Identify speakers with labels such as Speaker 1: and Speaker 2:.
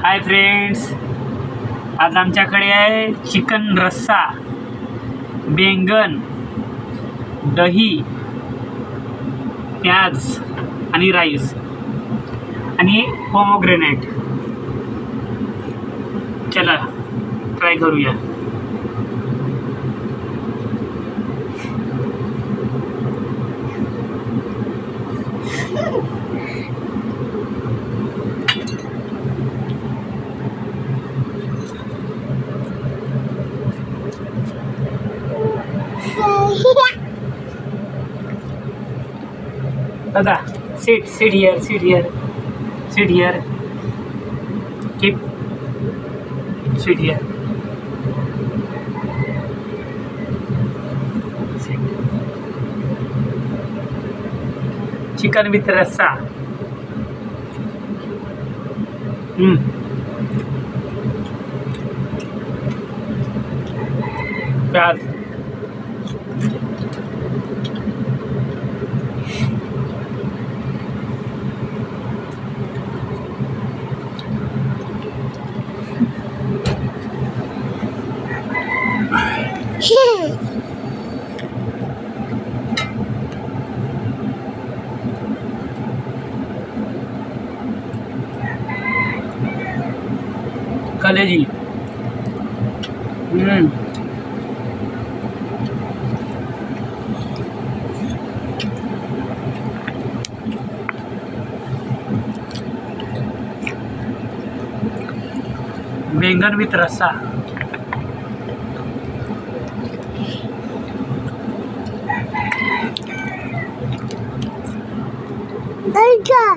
Speaker 1: Hi friends, आज आमच्याकडे आहे चिकन रस्सा, बैंगन, दही, प्याज आणि राईस आणि पोमोग्रेनेट. चला ट्राय करूया. Dada, sit here, keep, sit here. Sit. Chicken with rassa. प्याज, कलेजी, बैंगन विथ रस्सा.
Speaker 2: बर्गर.